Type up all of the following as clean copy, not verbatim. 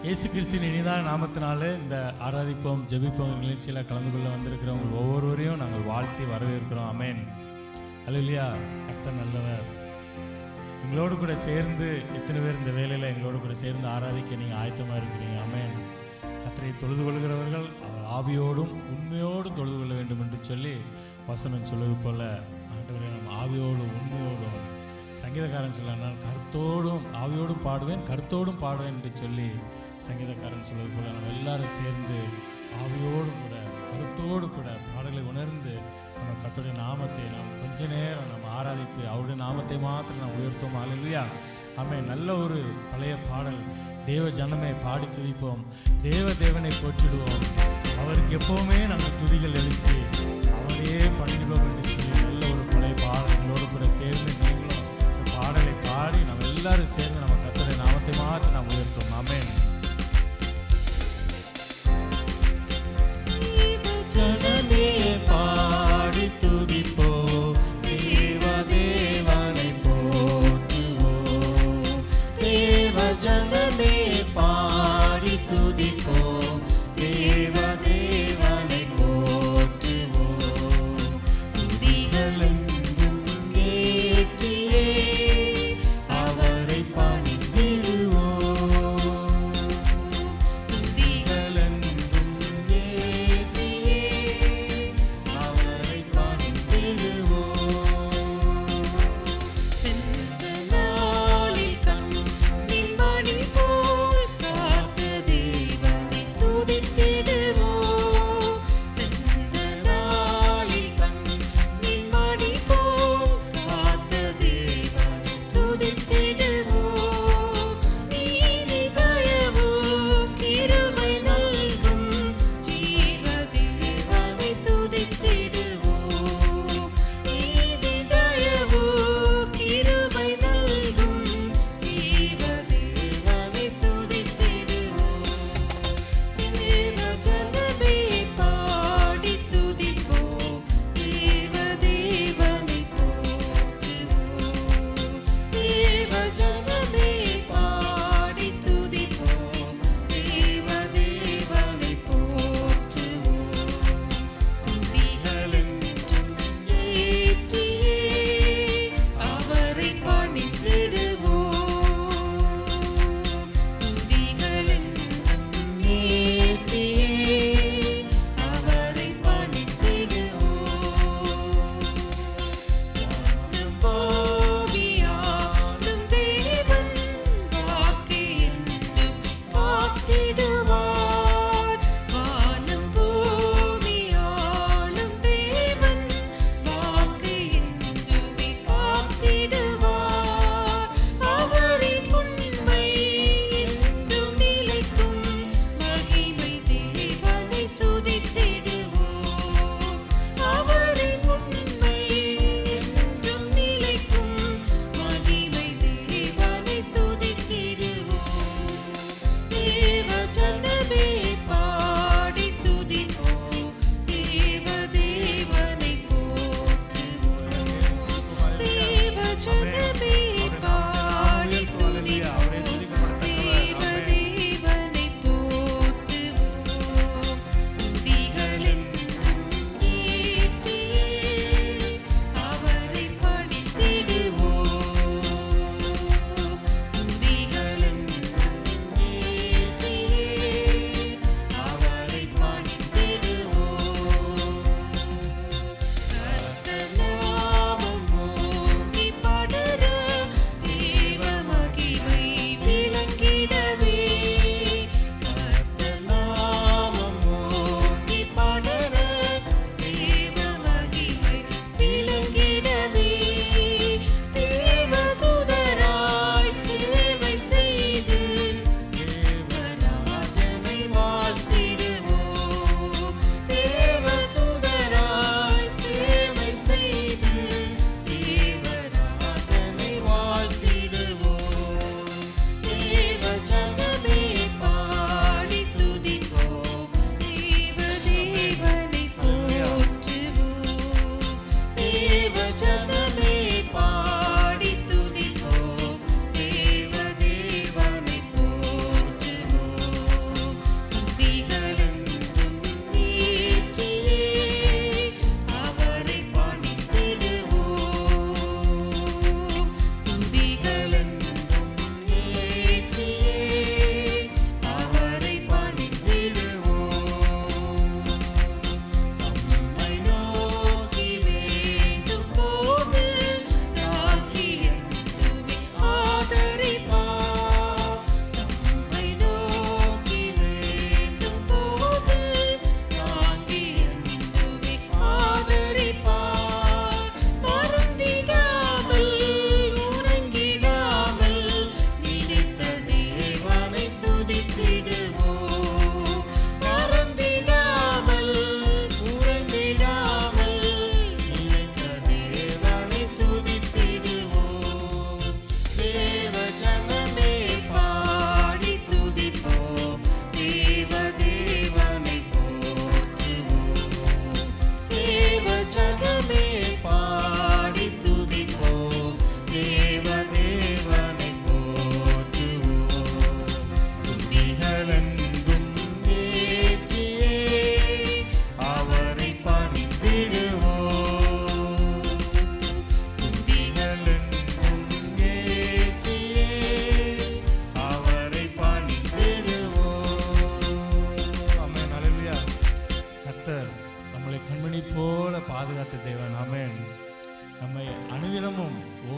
இயேசு கிறிஸ்துவின் இனிதான நாமத்தினாலே இந்த ஆராதிப்போம் ஜெபிப்போம் நிகழ்ச்சியில் கலந்து கொள்ள வந்திருக்கிறவங்க ஒவ்வொருவரையும் நாங்கள் வாழ்த்தி வரவேற்கிறோம். ஆமென். அல்லேலூயா. கர்த்தர் நல்லவர். எங்களோடு கூட சேர்ந்து எத்தனை பேர் இந்த வேலையில் எங்களோடு கூட சேர்ந்து ஆராதிக்க நீங்கள் ஆயத்தமாக இருக்கிறீங்க? ஆமென். கர்த்தரை தொழுது கொள்கிறவர்கள் அவர் ஆவியோடும் உண்மையோடும் தொழுது கொள்ள வேண்டும் என்று சொல்லி வசனம் சொல்வது போல ஆண்டவரே நம்ம ஆவியோடும் உண்மையோடும், சங்கீதக்காரன் சொல்லனால் கருத்தோடும் ஆவியோடும் பாடுவேன் கருத்தோடும் பாடுவேன் என்று சொல்லி சங்கீதக்காரன் சொல்வது போல நம்ம எல்லாரும் சேர்ந்து ஆவியோடும் கூட கருத்தோடு கூட பாடலை உணர்ந்து நம்ம கர்த்தருடைய நாமத்தை நாம் கொஞ்ச நேரம் நம்ம ஆராதித்து அவருடைய நாமத்தை மாத்திரம் நாம் உயர்த்தோம். அல்லேலூயா. ஆமென். நல்ல ஒரு பழைய பாடல், தேவ ஜனமே பாடி துதிப்போம், தேவனை போற்றிடுவோம், அவருக்கு எப்போவுமே நாங்கள் துதிகள் எழுப்பி அவரையே பணிடுவோம் என்று சொல்லி நல்ல ஒரு பழைய பாடல்களோடு கூட சேர்ந்து நீங்களும் இந்த பாடலை பாடி நம்ம எல்லாரும் சேர்ந்து நம்ம கர்த்தருடைய நாமத்தை மாத்திரம் நாம் உயர்த்தோம். ஆமென். ஜனமே பாடி துதிப்போம், தேவனை போற்றுவோம், தேவ ஜனமே பாடி துதிப்போம், தேவனை போற்றுவோம், துதிகள் எங்கும் ஏற்றியே அவரை பணிந்திடுவோம்,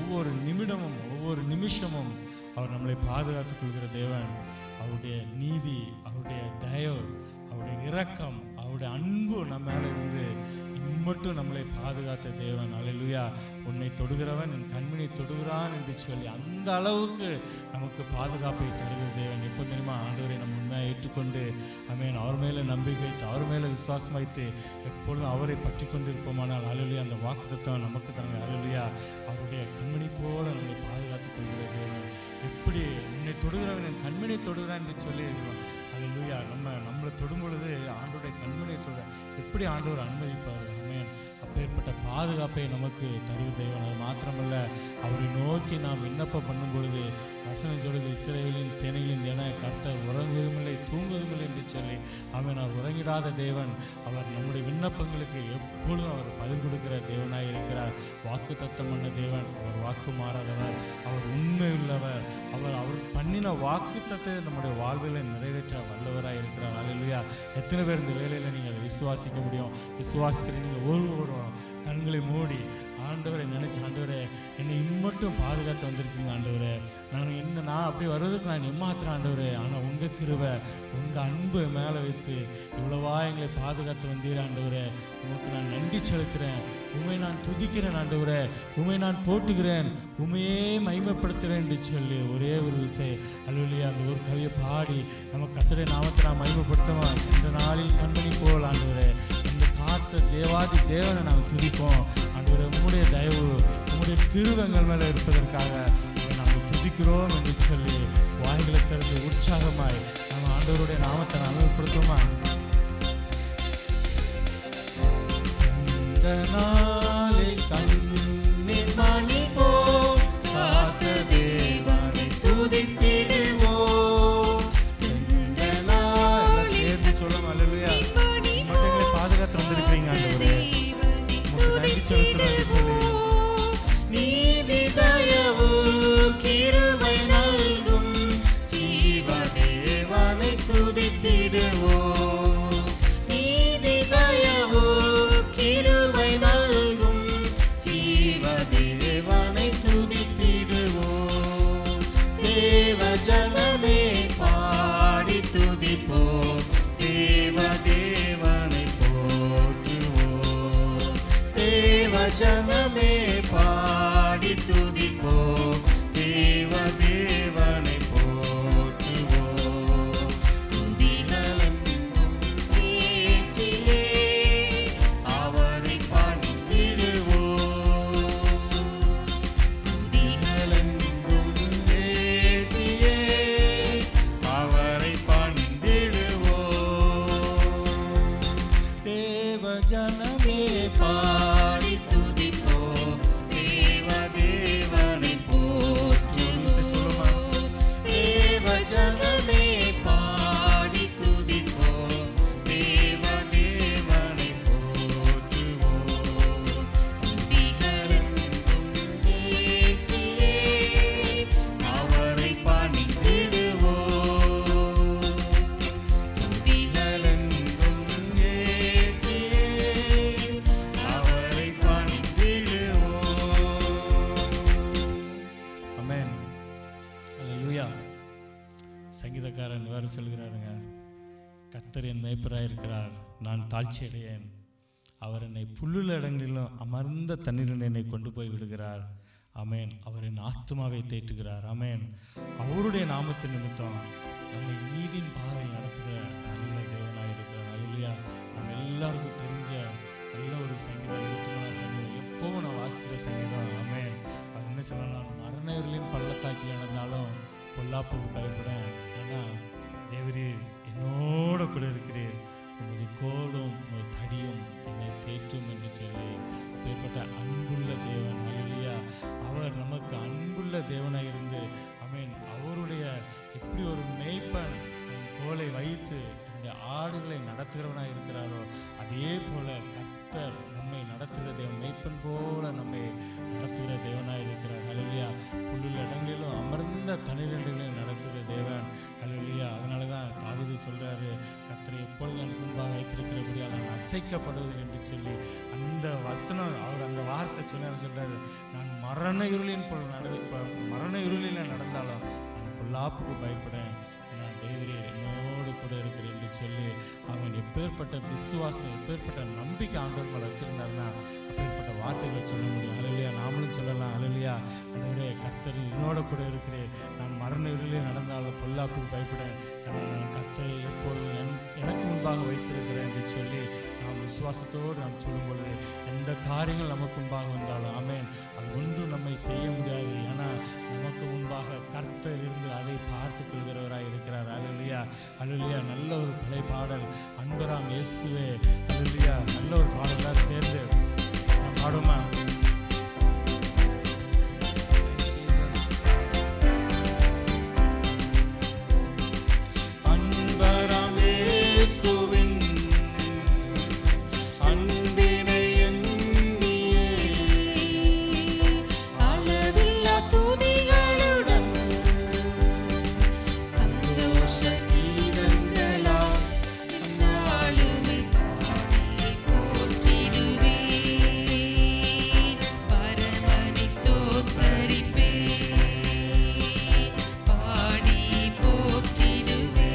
ஒவ்வொரு நிமிடமும் ஒவ்வொரு நிமிஷமும் அவர் நம்மளை பாதுகாத்துக் கொள்கிற தேவன். அவருடைய நீதி, அவருடைய தயவு, அவருடைய இரக்கம், அவருடைய அன்பு நம்ம மேலே இருந்து மட்டும் நம்மளை பாதுகாத்த தேவன். அல்லேலூயா. உன்னை தொடுகிறவன் என் கண்மணி தொடுகிறான் என்று சொல்லி அந்த அளவுக்கு நமக்கு பாதுகாப்பை தருகிற தேவன். எப்போ தெரியுமா? ஆண்டவரை நம்ம உண்மையாக ஏற்றுக்கொண்டு ஆமென் அவர் மேலே நம்பிக்கை வைத்து அவர் மேலே விசுவாசம் வைத்து எப்பொழுதும் அவரை பற்றி கொண்டு இருப்போமானால் அல்லேலூயா அந்த வாக்குத்தத்தம் நமக்கு தாங்க. அல்லேலூயா. அவருடைய கண்மணி போல நம்மை பாதுகாத்துக் கொள்கிற தேவன். எப்படி உன்னை தொடுகிறவன் என் கண்மணி தொடுகிறான் என்று சொல்லி அல்லேலூயா. நம்மளை தொடும் பொழுது ஆண்டோடைய கண்மணியை தொட எப்படி ஆண்டவர் அனுமதிப்பார்? ஆமென். அப்பேற்பட்ட பாதுகாப்பை நமக்கு தருகிற தேவன். அது மாத்திரமல்ல, அவரை நோக்கி நாம் விண்ணப்பம் பண்ணும் பொழுது வசனம் சொல்லுது, இஸ்ரவேலின் சேனைகளின் என கர்த்தர் உறங்குவதுமில்லை தூங்குவதுமில்லை என்று சொல்லி ஆமென். அவர் உறங்கிடாத தேவன். அவர் நம்முடைய விண்ணப்பங்களுக்கு எப்பொழுதும் அவர் பதில் கொடுக்கிற தேவனாய் இருக்கிறார். வாக்கு தத்தம் பண்ண தேவன். அவர் வாக்கு மாறாதவர். அவர் உண்மை உள்ளவர். அவர் பண்ணின வாக்கு தத்தை நம்முடைய வாழ்வில் நிறைவேற்ற வல்லவராக இருக்கிறார். அல்லேலூயா. எத்தனை பேர் இந்த வேலையில் நீங்கள் அதை விசுவாசிக்க முடியும்? விசுவாசிக்கிற நீங்கள் ஒவ்வொருவரும் கண்களை மூடி ஆண்டவரை நினைச்சு, ஆண்டவரே என்னை இம்மட்டும் பாதுகாத்து வந்திருக்கீங்க ஆண்டவரே, நான் அப்படி வர்றதுக்கு நான் எம்மாத்திரம் ஆண்டவரே, ஆனால் உங்கள் கிருபை உங்கள் அன்பு மேலே வைத்து இவ்வளவா எங்களை பாதுகாத்து வந்தீர் ஆண்டவரே. உமக்கு நான் நன்றி செலுத்துகிறேன். உண்மை நான் துதிக்கிறேன் ஆண்டவரே. உண்மை நான் போட்டுகிறேன். உண்மையே மகிமைப்படுத்துகிறேன் என்று சொல்லி ஒரே ஒரு விஷயம் அல்லேலூயா அந்த ஒரு கவியை பாடி நம்ம கர்த்தருடைய நாமத்தை நான் மகிமைப்படுத்துமா. இந்த நாளில் கண்மணி போல் ஆண்டவரே இந்த பார்த்த தேவாதி தேவனை நாங்கள் துதிப்போம் ஆண்டவரே. உம்முடைய தயவு உம்முடைய கிருபைகள் மேலே இருப்பதற்காக நாங்கள் துதிக்கிறோம் என்று சொல்லி வாய்களை திறந்து உற்சாகமாய் நம்ம ஆண்டவருடைய நாமத்தை நான் மகிமைப்படுத்துமா. கண்ணின் மணி போ காத்த தேவனை துதித்திடுவோம். சேர்ந்து சொல்லும் அல்லேலூயா. எங்களை பாதுகாத்து வந்திருக்கிறீங்க ஆண்டவரே. நன்றி செலுத்துறோம். நீதி தயவு கிருபை நல்கும் ஜீவ தேவனை துதித்திடுவோம். நீதி தயவு கிருபை நல்கும் ஜீவ தேவனை துதித்திடுவோம். தேவ ஜனமே பாடி துதிப்போம். தேவ தேவனை போற்றுவோம். தேவ ஜனமே பாடி துதிப்போம். தேவ தேவனை போற்றுவோம். துதிகளென்றும் ஏற்றியே அவரை பணிந்திடுவோம். துதிகளென்றும் ஏற்றியே அவரை பணிந்திடுவோம். தேவ ஜனமே பாடி துதிப்போம். தேவ தேவனை போற்றுவோம். தேவ ஜனமே பாடி துதிப்போம். தேவ தேவனை போற்றுவோம். துதிகளென்றும் ஏற்றியே அவரை பணிந்திடுவோம். துதிகளென்றும் ஏற்றியே அவரை பணிந்திடுவோம். ஆமென். அல்லேலூயா. சங்கீதக்காரன் வேறு சொல்கிறாருங்க, கர்த்தர் என் மேய்ப்பராக இருக்கிறார், நான் தாழ்ச்சி அடையேன். அவர் என்னை புல்லுள்ள இடங்களிலும் அமர்ந்த தண்ணீரில் என்னை கொண்டு போய் விடுகிறார். ஆமென். அவர் என் ஆத்துமாவை தேற்றுகிறார். ஆமென். அவருடைய நாமத்தின் நிமித்தம் நம்மை நீதியின் பாதையில் நடத்துகிற நல்ல தேவனாக இருக்கிறார். அல்லேலூயா. நம்ம எல்லாருக்கும் தெரிஞ்ச நல்ல ஒரு சங்கீதம், 23ஆம் சங்கீதம், எப்போவும் நான் வாசிக்கிற சங்கீதம். ஆமென். அது என்ன சொல்லலாம், மரணர்களின் பள்ளத்தாக்கில் நடந்தாலும் பொல்லாப்புக்கு பயப்படேன், ஏன்னா தேவரீர் என்னோட கூட இருக்கிறீர். உமது கோலும் உமது தடியும் என்னை தேற்றும் என்று சொல்லி அப்பேற்பட்ட அன்புள்ள தேவன். அல்லேலூயா. அவர் நமக்கு அன்புள்ள தேவனாக இருந்து ஆமென். அவருடைய எப்படி ஒரு மேய்ப்பன் தன் கோலை வைத்து தன்னுடைய ஆடுகளை நடத்துகிறவனாக இருக்கிறாரோ அதே போல கர்த்தர் நம்மை நடத்துகிற தேவன், மேய்ப்பன் போல நம்மை நடத்துகிற தேவனாக இருக்கிறார். அல்லேலூயா. புல்லுள்ள இடங்களிலும் அமர்ந்த தண்ணீரண்டைகளையும் நடத்துகிற தேவன். அல்லேலூயா. அதனால தான் தாவீது சொல்கிறாரு, கர்த்தரை எப்பொழுது எனக்கு முன்பாக வைத்திருக்கிறபடியால் நான் அசைக்கப்படுவதில்லை என்று சொல்லி அந்த வசனம் அவர் அந்த வார்த்தை சொல்ல சொல்கிறாரு, நான் மரண இருளின் மரண இருளில் நடந்தாலும் நான் பொல்லாப்புக்கு பயப்படேன். நான் தேவரே என்னோடு கூட இருக்கிறேன் என்று சொல்லி அவன் எப்பேற்பட்ட விசுவாசம், எப்பேற்பட்ட நம்பிக்கை ஆண்டவர் மேலே வச்சிருந்தாருன்னா அப்பேற்பட்ட வார்த்தைகளை சொல்ல முடியும். அல்லையா, நாமளும் சொல்லலாம். அல்லையா, ஆண்டவரே கர்த்தர் என்னோட கூட இருக்கிறேன், நான் மரண இருளில் நடந்தாலும் பொல்லாப்புக்கு பயப்படேன், நான் கர்த்தரை எப்பொழுதும் எனக்கு முன்பாக வைத்திருக்கிறேன் என்று சொல்லி நாம் விசுவாசத்தோடு நாம் சொல்லும்பொழுது எந்த காரியங்கள் நமக்கு முன்பாக வந்தாலும் ஆமென், அது ஒன்றும் நம்மை செய்ய முடியாது. ஏன்னா நமக்கு முன்பாக கர்த்தர் இருந்து அதை பார்த்து கொள்கிறவராக இருக்கிறார். அல்லேலூயா, அல்லேலூயா. நல்ல ஒரு பழைய பாடல், அன்பராம் இயேசுவே. அல்லேலூயா, நல்ல ஒரு பாடலாக சேர்ந்து நாம் பாடுமா? அன்பராம் இயேசுவின் பாடி போற்றிடுவே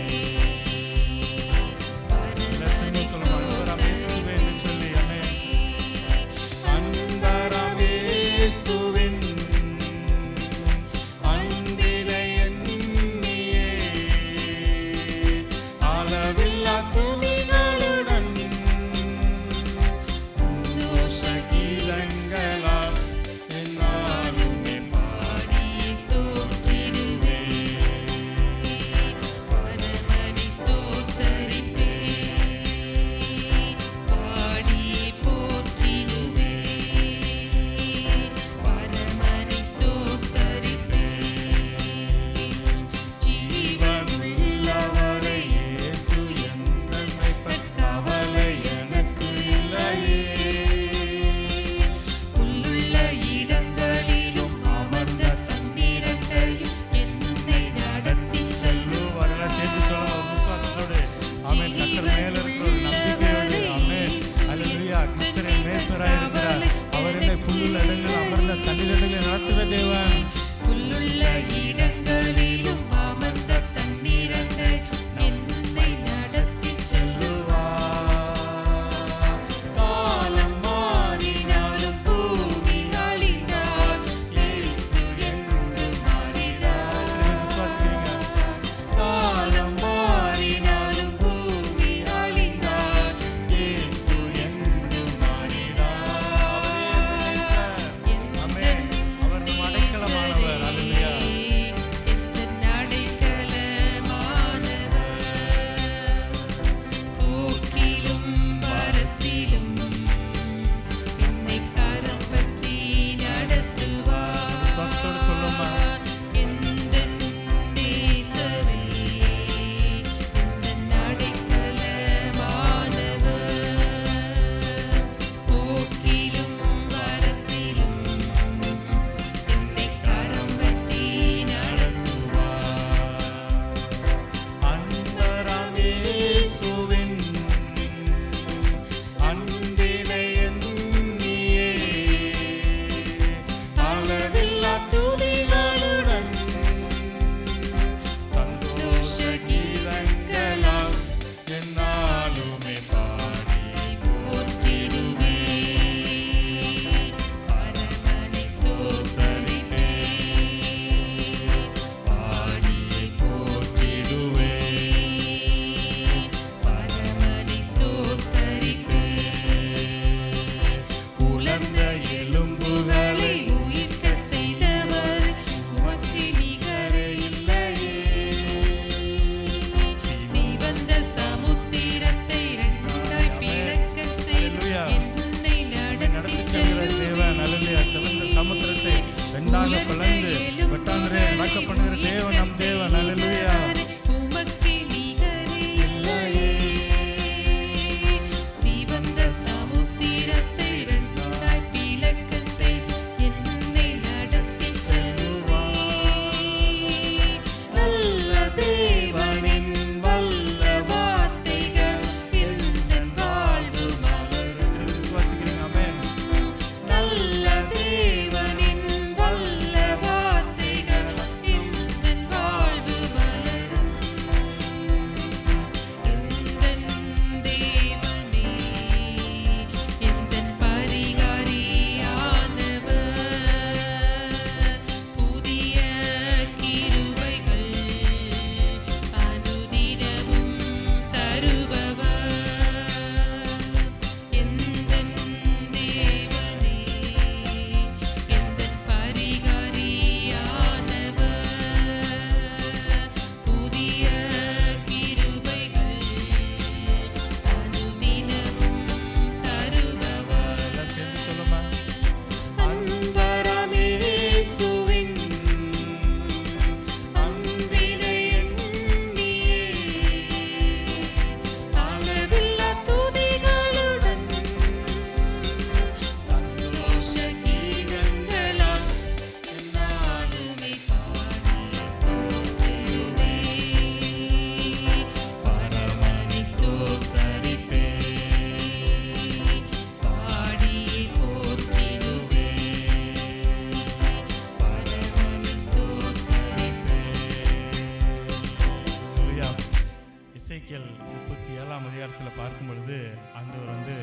எசேக்கியேல் 37ஆம் அதிகாரத்தில் பார்க்கும் பொழுது ஆண்டவர் வந்து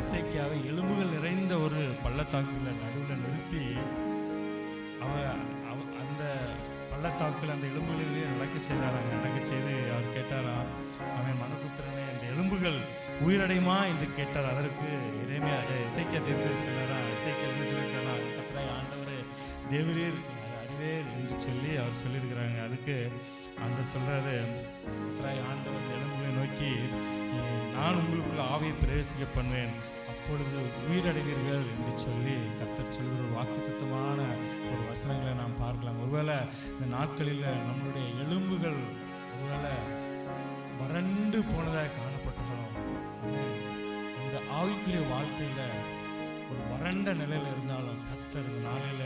எசேக்கியாவை எலும்புகள் நிறைந்த ஒரு பள்ளத்தாக்குல நடுவில் நிறுத்தி அந்த பள்ளத்தாக்குல அந்த எலும்புகளிலேயே நடக்க செய்து அவர் கேட்டாராம், அவன் மனபுத்திரனே அந்த எலும்புகள் உயிரடையுமா என்று கேட்டார். அதற்கு எசேக்கியா தீர்க்கதரிசி எசேக்கியேல் என்ன சொல்லியிருக்காரா, கர்த்தராகிய ஆண்டவரே தேவரீர் அறிவேர் என்று சொல்லி அவர் சொல்லியிருக்கிறாங்க. அதுக்கு ஆண்டவர் சொல்றாரு, கர்த்தராகிய ஆண்டவர் இந்த எலும்புகளை நோக்கி, நான் உங்களுக்குள்ள ஆவியை பிரவேசிக்க பண்ணுவேன், அப்பொழுது உயிரடைவீர்கள் என்று சொல்லி கர்த்தர் சொல்கிற ஒரு வாக்குத்தத்தமான ஒரு வசனங்களை நாம் பார்க்கலாம். ஒருவேளை இந்த நாட்களில் நம்மளுடைய எலும்புகள் ஒருவேளை வறண்டு போனதாக காணப்பட்டாலும், அந்த ஆவிக்குரிய வாழ்க்கையில் ஒரு வறண்ட நிலையில் இருந்தாலும் கர்த்தர் இந்த நாளில்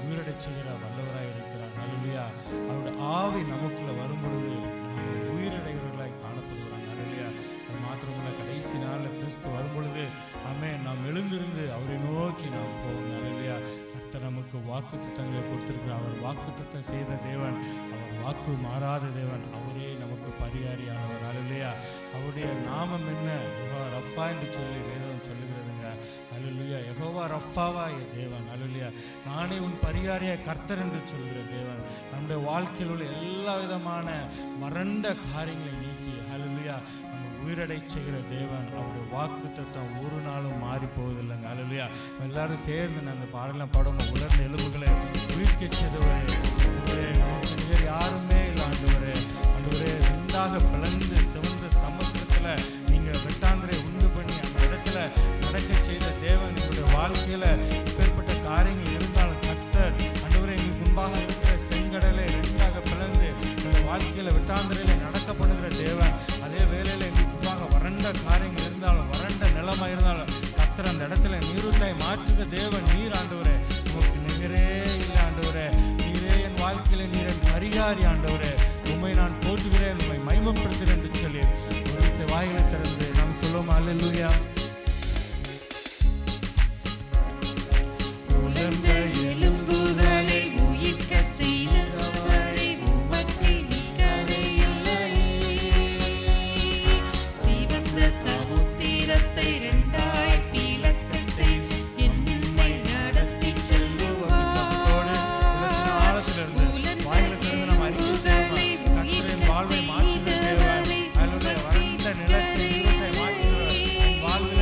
உயிரடை செய்கிற வல்லவராக இருக்கிறார். ஹல்லேலூயா. அவருடைய ஆவி நமக்குள்ள வரும்பொழுது நாம் உயிரடைகிறவர்களாய் காணப்படுகிறாங்க. ஹல்லேலூயா. அது மாத்திரமல்ல, கடைசி நாளில் கிறிஸ்து வரும்பொழுது நாம் எழுந்திருந்து அவரை நோக்கி நாம் போவோம். ஹல்லேலூயா. கர்த்தர் நமக்கு வாக்குத்தத்தங்களை கொடுத்திருக்கிறார். அவர் வாக்குத்தத்தம் செய்த தேவன், அவர் வாக்கு மாறாத தேவன், அவரே நமக்கு பரிகாரியானவர். ஹல்லேலூயா. அவருடைய நாமம் என்ன? யெகோவா ரப்பா என்று சொல்லி வேதம் சொல்லுகிறதுங்க. ஹல்லேலூயா. யெகோவா ரப்பாவாய தேவன். ஹல்லேலூயா. நானே உன் பரிகாரிய கர்த்தர் என்று சொல்கிற தேவன் நம்முடைய வாழ்க்கையில் உள்ள எல்லா விதமான வறண்ட காரியங்களை நீக்கி ஹல்லேலூயா நம்ம உயிரடை செய்கிற தேவன். அவருடைய வாக்குத்தத்தம் ஒரு நாளும் மாறி போவதில்லைங்க. ஹல்லேலூயா. எல்லாரும் சேர்ந்து அந்த பாடலாம் பாடணும். உலர்ந்த எலும்புகளை உயிர்க்க செய்தவரே, நமக்கு வேறு யாருமே இல்லை ஆண்டவரே. ஆண்டவரே, ரெண்டாக பிளந்து சிவந்த சமுத்திரத்தில் நீங்கள் வெட்டாந்தரை உண்டு பண்ணி அந்த இடத்துல நடக்க செய்த தேவன், எங்களுடைய வாழ்க்கையில் இப்பேற்பட்ட காரியங்கள் இருந்தாலும் கர்த்தர் ஆண்டவரே எங்களுக்கு முன்பாக இருக்கிற செங்கடலை ரெண்டாக பிளந்து எங்களுடைய வாழ்க்கையில் வெட்டாந்தரையில் நடக்க பண்ணுகிற தேவன். அதே வேளையில் எங்களுக்கு முன்பாக வறண்ட காரியங்கள் இருந்தாலும், வறண்ட நிலமாக இருந்தாலும் கர்த்தர் அந்த இடத்துல நீரூட்டாய் மாற்றுகிற தேவன் நீர். ஆண்டவரே, உங்களுக்கு நிகரே இல்லை ஆண்டவரே. நீரே என் வாழ்க்கையில் நீர் என் பரிகாரி ஆண்டவரே. உண்மை நான் போற்றுகிறேன், உண்மை மகிமைப்படுத்துகிறேன் என்று சொல்லி ஒரு வாய்களை திறந்து நாம் சொல்லுவோம். அல்லேலூயா. எலும்புகளை உயிர்க்க செய்தவரை உமக்கு நிகரில்லை. சிவந்த சமுத்திரத்தை இரண்டாய் பிளக்கச் செய்து என்னை நடத்தி செல்லுவார். வாழ்வை மாற்றுகிற தேவன். வறண்ட நிலத்தை வாழ்வை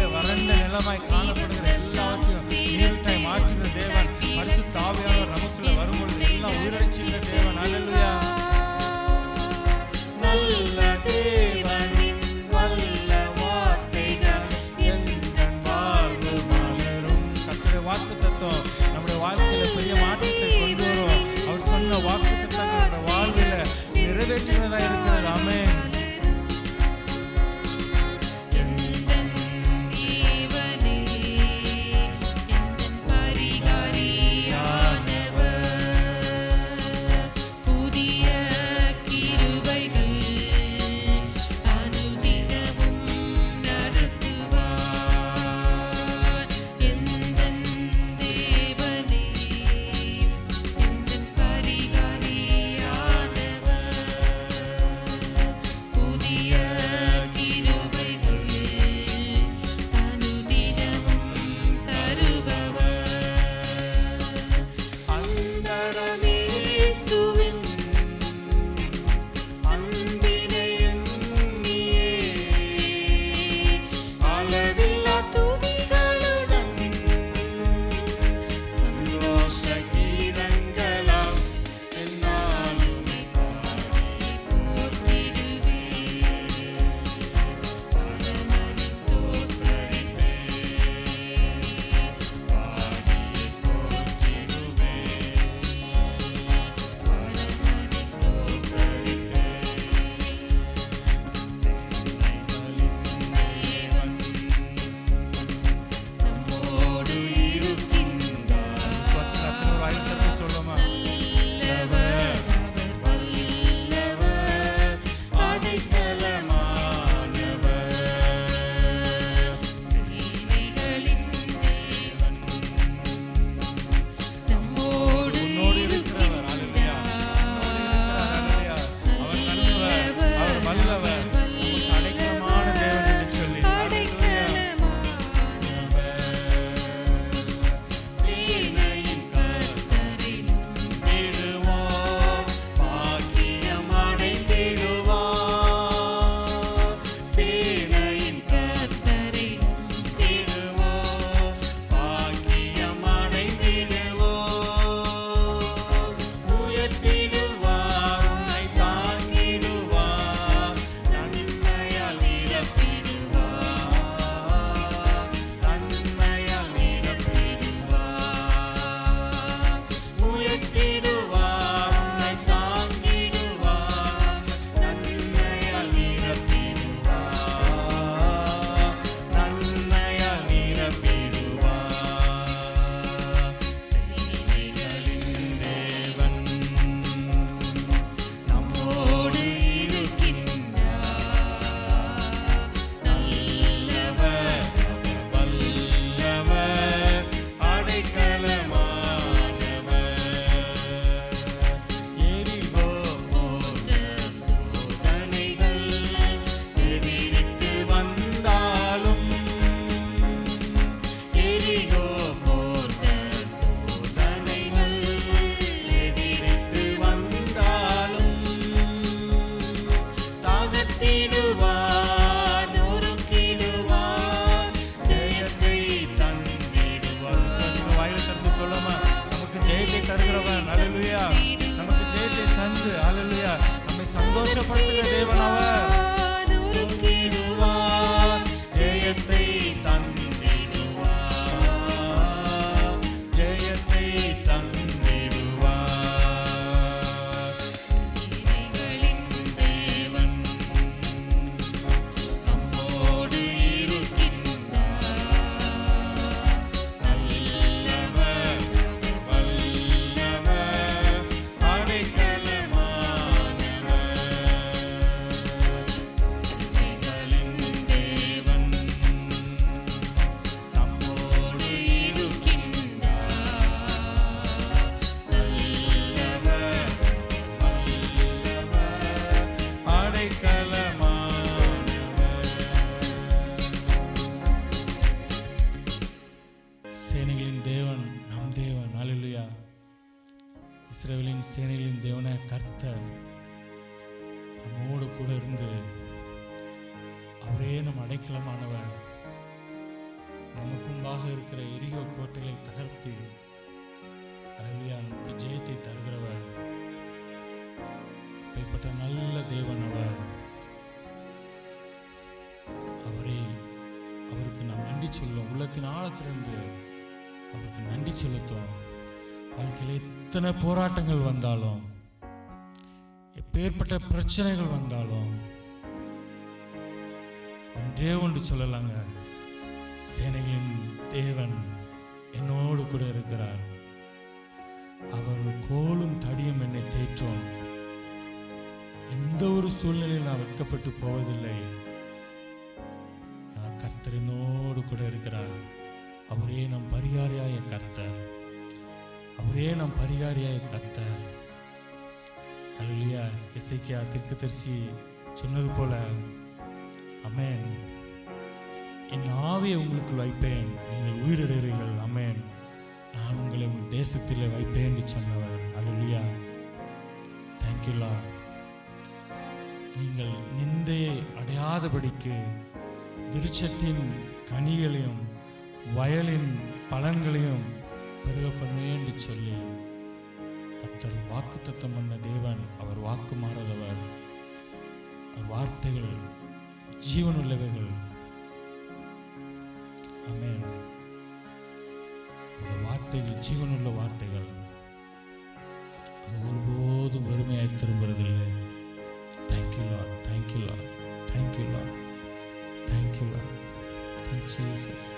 தந்து அல்லேலூயா நம்மை சந்தோஷப்படுத்துகிற தேவன் அவர். நொறுக்கிடுவார், ஜெயத்தை தந்திடுவார், ஜெயத்தை தந்திடுவார். சேனைகளின் தேவன் நம்மோடு இருக்கின்றார். நல்லவர், வல்லவர், அடைக்கலமானவர். சேனைகளின் தேவன் நம்மோடு இருக்கின்றார். நல்லவர், வல்லவர், அடைக்கலமானவர். சேனைகளின் தேவன் நம் தேவன். அல்லேலூயா. இஸ்ரவேலின் சேனைகளின் தேவனே கர்த்தர் நம்மோடு கூட இருந்து அவரே நம் அடைக்கலமானவர். நமக்கு முன்பாக இருக்கிற எரிகோ கோட்டைகளை தகர்த்து அல்லேலூயா நமக்கு ஜெயத்தை தருகிறவர். இப்படிப்பட்ட நல்ல தேவன் அவர். அவருக்கு நாம் நன்றி சொல்லுவோம். உள்ளத்தின் ஆழத்திலிருந்து அவருக்கு நன்றி செலுத்துவோம். வாழ்க்கையில் எத்தனை போராட்டங்கள் வந்தாலும், எப்பேற்பட்ட பிரச்சனைகள் வந்தாலும் ஒன்றே ஒன்று சொல்லலாங்க, சேனைகளின் தேவன் என்னோடு கூட இருக்கிறார். அவர் கோலும் தடியும் என்னை தேற்றும். எந்த ஒரு சூழ்நிலையில் நான் வெட்கப்பட்டு போவதில்லை. நான் கர்த்தர் என்னோடு கூட இருக்கிறார். அவரே நம் பரிகாரியாய கர்த்தர். அவரே நம் பரிகாரியாய கர்த்தர். அல்லேலூயா. எசேக்கியா தீர்க்கதரிசி சொன்னது போல, ஆமென், என் ஆவியை உங்களுக்குள் வைப்பேன், நீங்கள் உயிரிழறீர்கள். ஆமென், நான் உங்களை உங்கள் தேசத்தில் வைப்பேன் என்று சொன்னவர். அல்லேலூயா. Thank you lord. நீங்கள் நிந்தையை அடையாதபடிக்கு விருட்சத்தின் கனிகளையும் வயலின் பலன்களையும் பெருக பண்ணுவேன் என்று சொல்லி கர்த்தர் வாக்குத்தத்தம் பண்ண தேவன். அவர் வாக்கு மாறாதவர். அவர் வார்த்தைகள் ஜீவனுள்ளவைகள். ஆமென். அந்த வார்த்தைகள் ஜீவனுள்ள வார்த்தைகள். அது ஒருபோதும் வெறுமையாய் திரும்புறதில்லை. Thank you lord, thank you lord, thank you lord, thank you lord. Thank Jesus.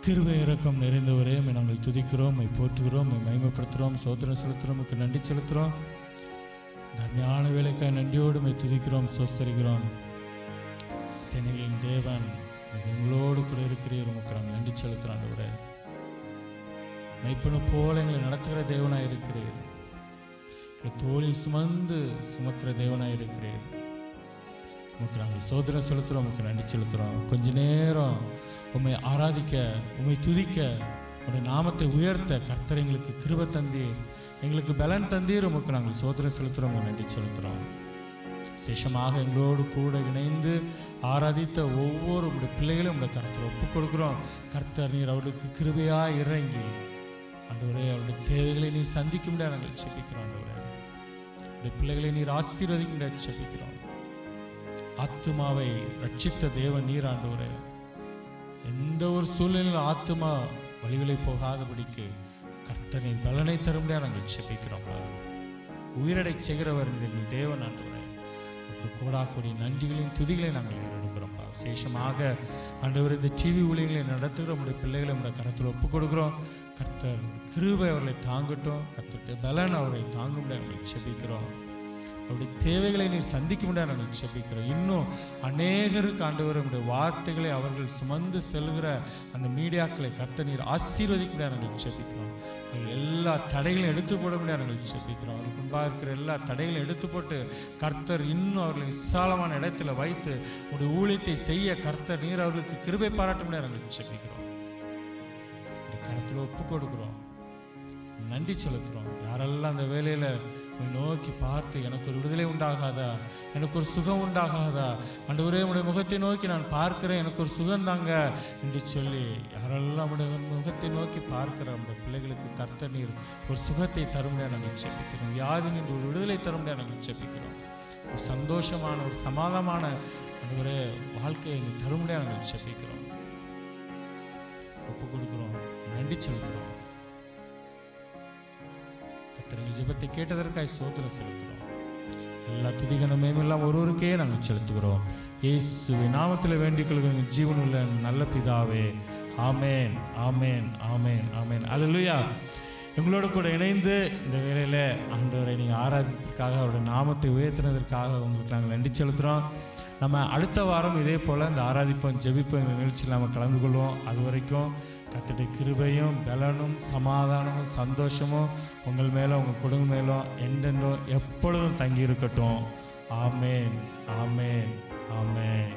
கிருபை இரக்கம் நிறைந்தவரே, நாங்கள் துதிக்கிறோம், போற்றுகிறோம், மகிமைப்படுத்துகிறோம், சோதனை செலுத்துகிறோம், நன்றி செலுத்துகிறோம். தர்மையான வேலைக்காய் நன்றியோடு துதிக்கிறோம், சோஸ்தரிக்கிறோம். சேனைகளின் தேவன் எங்களோடு கூட இருக்கிறீர். உமக்கு நாங்கள் நன்றி செலுத்துகிறோம் ஆண்டவரே. மெய்ப்பனை போல எங்களை நடத்துகிற தேவனாய் இருக்கிறீர். தோளில் சுமக்கிற தேவனாய் இருக்கிறீர். உமக்கு நாங்கள் சோதனை செலுத்துகிறோம், உமக்கு நன்றி செலுத்துகிறோம். கொஞ்ச நேரம் உம்மை ஆராதிக்க, உம்மை துதிக்க, உடைய நாமத்தை உயர்த்த கர்த்தர் எங்களுக்கு கிருபை தந்தீர், எங்களுக்கு பலன் தந்தீர். உமக்கு நாங்கள் சோதனை செலுத்துகிறோம், நன்றி செலுத்துகிறோம். விசேஷமாக எங்களோடு கூட இணைந்து ஆராதித்த ஒவ்வொரு உடைய பிள்ளைகளும் உடைய கர்த்தர் ஒப்புக் கொடுக்குறோம். கர்த்தர் நீர் அவர்களுக்கு கிருபையாக இறங்கி ஆண்டவரே அவருடைய தேவைகளை நீர் சந்திக்க முடியாது நாங்கள் செபிக்கிறோம். ஆண்டவரே உடைய பிள்ளைகளை நீர் ஆசீர்வதிக்க முடியாது செபிக்கிறோம். ஆத்துமாவை ரட்சித்த தேவன் நீர் ஆண்டவரே. எந்த ஒரு சூழ்நிலையில் ஆத்துமா வழிகளை போகாதபடிக்கு கர்த்தர் நீர் பலனை தர முடியாது நாங்கள் செபிக்கிறோம். உயிரடை செய்கிறவர் எங்கள் தேவன் ஆண்டவரே. கூடாக்கூடிய நன்றிகளையும் துதிகளையும் நாங்கள் ஏறெடுக்கிறோம். விசேஷமாக ஆண்டவர் இந்த டிவி ஊழியர்களை நடத்துகிற நம்முடைய பிள்ளைகளை நம்முடைய கருத்தில் ஒப்புக் கொடுக்குறோம். கர்த்தர் கிருபை அவர்களை தாங்கட்டும். கர்த்தருடைய பலன் அவர்களை தாங்க முடியாது நாங்கள் செபிக்கிறோம். அவருடைய தேவைகளை நீர் சந்திக்க முடியாது நாங்கள் செபிக்கிறோம். இன்னும் அநேகருக்கு ஆண்டவர் நம்முடைய வார்த்தைகளை அவர்கள் சுமந்து செல்கிற அந்த மீடியாக்களை கர்த்தர் நீர் ஆசீர்வதிக்க முடியாது நாங்கள் செபிக்கிறோம். எல்லா தடைகளையும் எடுத்து போட முடியாது நாங்கள் செபிக்கிறோம். அவருக்கு முன்பாக இருக்கிற எல்லா தடைகளையும் எடுத்து போட்டு கர்த்தர் இன்னும் அவர்களை விசாலமான இடத்துல வைத்து உடைய ஊழியத்தை செய்ய கர்த்தர் நீர் அவர்களுக்கு கிருபை பாராட்ட முடியாது நாங்கள் செபிக்கிறோம். கருத்தில் ஒப்பு கொடுக்குறோம், நன்றி செலுத்துகிறோம். யாரெல்லாம் அந்த வேலையில் நோக்கி பார்த்து எனக்கு ஒரு விடுதலை உண்டாகாதா, எனக்கு ஒரு சுகம் உண்டாகாதா, ஆண்டவரே உடைய முகத்தை நோக்கி நான் பார்க்கிறேன், எனக்கு ஒரு சுகம் தாங்க என்று சொல்லி யாரெல்லாம் உடைய முகத்தை நோக்கி பார்க்கிற அந்த பிள்ளைகளுக்கு கர்த்தர் நீர் ஒரு சுகத்தை தரும்படியாக நாங்கள் ஜெபிக்கிறோம். வியாதி நின்று ஒரு விடுதலை தரும்படியாக நாங்கள் ஜெபிக்கிறோம். ஒரு சந்தோஷமான ஒரு சமாதானமான ஆண்டவரே வாழ்க்கையை நீ தரும்படியாக நாங்கள் ஜெபிக்கிறோம். ஒப்பு கொடுக்கிறோம், நன்றி செலுத்துகிறோம். கர்த்தர் ஜெபத்தை கேட்டதற்காய் ஸ்தோத்திரம் செலுத்துகிறோம். எல்லா துதிகன மேமெல்லாம் ஒருவருக்கே நாங்கள் செலுத்துகிறோம். இயேசுவின் நாமத்தில் வேண்டிக் கொள்கிற ஜீவனுள்ள நல்ல பிதாவே, ஆமேன், ஆமேன், ஆமேன், ஆமேன். அல்லேலூயா. எங்களோடு கூட இணைந்து இந்த வேளையில் ஆண்டவரை நீங்கள் ஆராதித்ததற்காக, அவருடைய நாமத்தை உயர்த்தினதற்காக உங்களுக்கு நாங்கள் நன்றி செலுத்துகிறோம். நம்ம அடுத்த வாரம் இதே போல் இந்த ஆராதிப்போம் ஜெபிப்போம் இந்த நிகழ்ச்சியில் நம்ம கலந்து கொள்வோம். அது வரைக்கும் கர்த்தருடைய கிருபையும் பலனும் சமாதானமும் சந்தோஷமும் உங்கள் மேலும் உங்கள் குடும்பம் மேலும் என்றென்றும் எப்பொழுதும் தங்கி இருக்கட்டும். ஆமேன், ஆமேன், ஆமேன்.